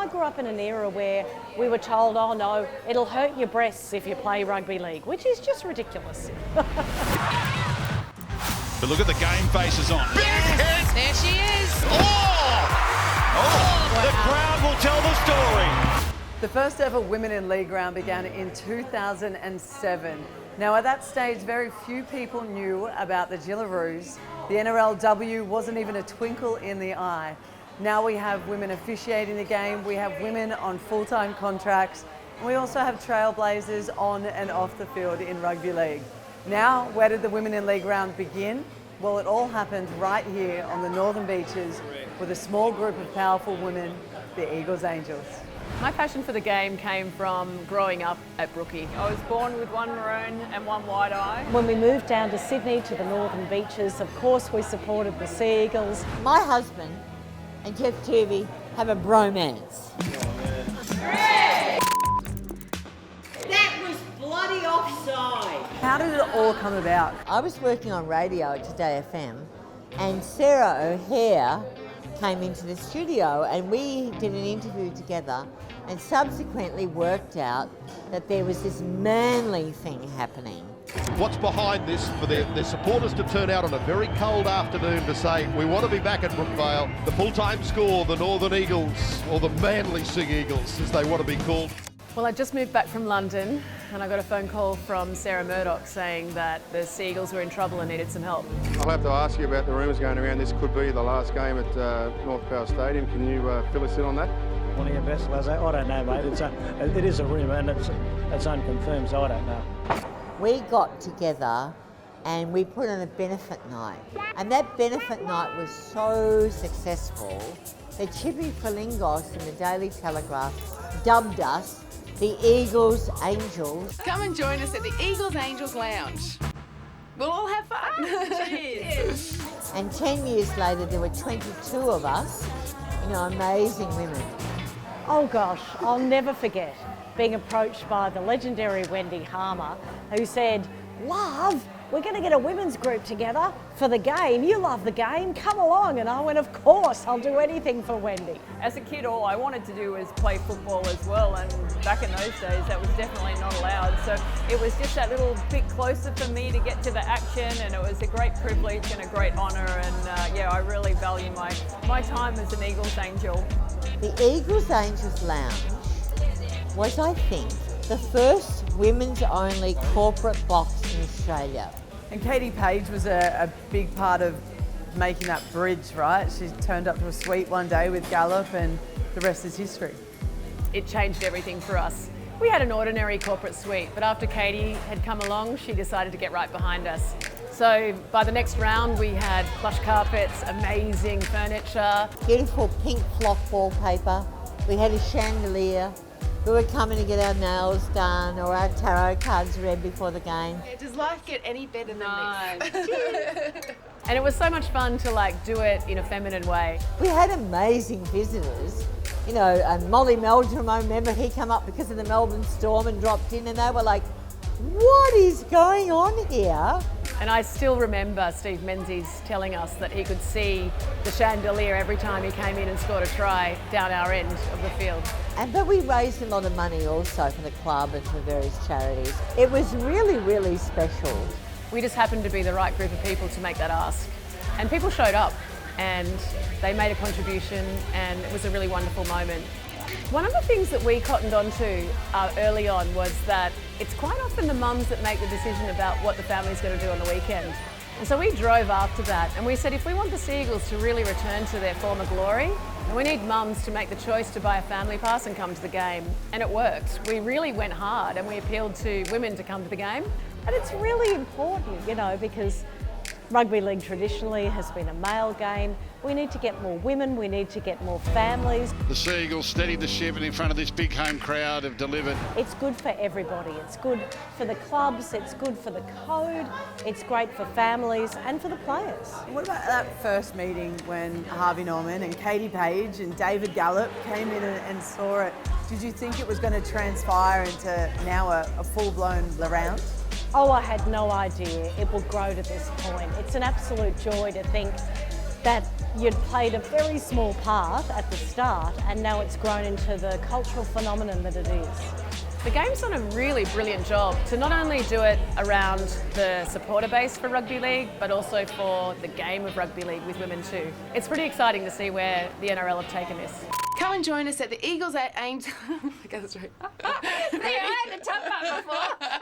I grew up in an era where we were told, oh no, it'll hurt your breasts if you play rugby league, which is just ridiculous. But look at the game faces on. Yes. There she is. The crowd will tell the story. The first ever Women in League round began in 2007. Now at that stage, very few people knew about the Gillaroos. The NRLW wasn't even a twinkle in the eye. Now we have women officiating the game, we have women on full-time contracts, and we also have trailblazers on and off the field in rugby league. Now, where did the Women in League round begin? Well, it all happened right here on the Northern Beaches with a small group of powerful women, the Eagles Angels. My passion for the game came from growing up at Rugby. I was born with one maroon and one white eye. When we moved down to Sydney to the Northern Beaches, of course we supported the Sea Eagles. My husband and Jeff Turvey have a bromance. That was bloody offside. How did it all come about? I was working on radio at Today FM and Sarah O'Hare came into the studio and we did an interview together and subsequently worked out that there was this manly thing happening. What's behind this for their supporters to turn out on a very cold afternoon to say, we want to be back at Brookvale, the full-time score, the Northern Eagles, or the Manly Sea Eagles, as they want to be called. Well, I just moved back from London and I got a phone call from Sarah Murdoch saying that the Sea Eagles were in trouble and needed some help. I'll have to ask you about the rumours going around. This could be the last game at North Power Stadium. Can you fill us in on that? One of your best lads. I don't know, mate. It is a rumour and it's unconfirmed, so I don't know. We got together and we put on a benefit night. And that benefit night was so successful that Chippy Frilingos in the Daily Telegraph dubbed us the Eagles Angels. Come and join us at the Eagles Angels Lounge. We'll all have fun. Cheers. And 10 years later, there were 22 of us, amazing women. Oh gosh, I'll never forget being approached by the legendary Wendy Harmer, who said, "Love, we're going to get a women's group together for the game. You love the game, come along." And I went, "Of course, I'll do anything for Wendy." As a kid, all I wanted to do was play football as well, and back in those days that was definitely not allowed. So it was just that little bit closer for me to get to the action, and it was a great privilege and a great honour, and I really value my time as an Eagles Angel. The Eagles Angels Lounge was, I think, the first women's-only corporate box in Australia. And Katie Page was a big part of making that bridge, right? She turned up to a suite one day with Gallup and the rest is history. It changed everything for us. We had an ordinary corporate suite, but after Katie had come along, she decided to get right behind us. So by the next round, we had plush carpets, amazing furniture. Beautiful pink flock wallpaper. We had a chandelier. We were coming to get our nails done or our tarot cards read before the game. Does life get any better than this? And it was so much fun to do it in a feminine way. We had amazing visitors. And Molly Meldrum, I remember he came up because of the Melbourne storm and dropped in and they were like, "What is going on here?" And I still remember Steve Menzies telling us that he could see the chandelier every time he came in and scored a try down our end of the field. But we raised a lot of money also for the club and for various charities. It was really, really special. We just happened to be the right group of people to make that ask. And people showed up and they made a contribution and it was a really wonderful moment. One of the things that we cottoned onto early on was that it's quite often the mums that make the decision about what the family's going to do on the weekend. And so we drove after that and we said if we want the Sea Eagles to really return to their former glory, we need mums to make the choice to buy a family pass and come to the game. And it worked. We really went hard and we appealed to women to come to the game. And it's really important, because rugby league traditionally has been a male game. We need to get more women, we need to get more families. The Sea Eagles steadied the ship and in front of this big home crowd have delivered. It's good for everybody. It's good for the clubs, it's good for the code, it's great for families and for the players. What about that first meeting when Harvey Norman and Katie Page and David Gallup came in and saw it? Did you think it was going to transpire into now a full-blown round? Oh, I had no idea it would grow to this point. It's an absolute joy to think that you'd played a very small part at the start, and now it's grown into the cultural phenomenon that it is. The game's done a really brilliant job to not only do it around the supporter base for Rugby League, but also for the game of Rugby League with women too. It's pretty exciting to see where the NRL have taken this. Come and join us at the Eagles at Angel. Okay, that's right. I had the tough part before.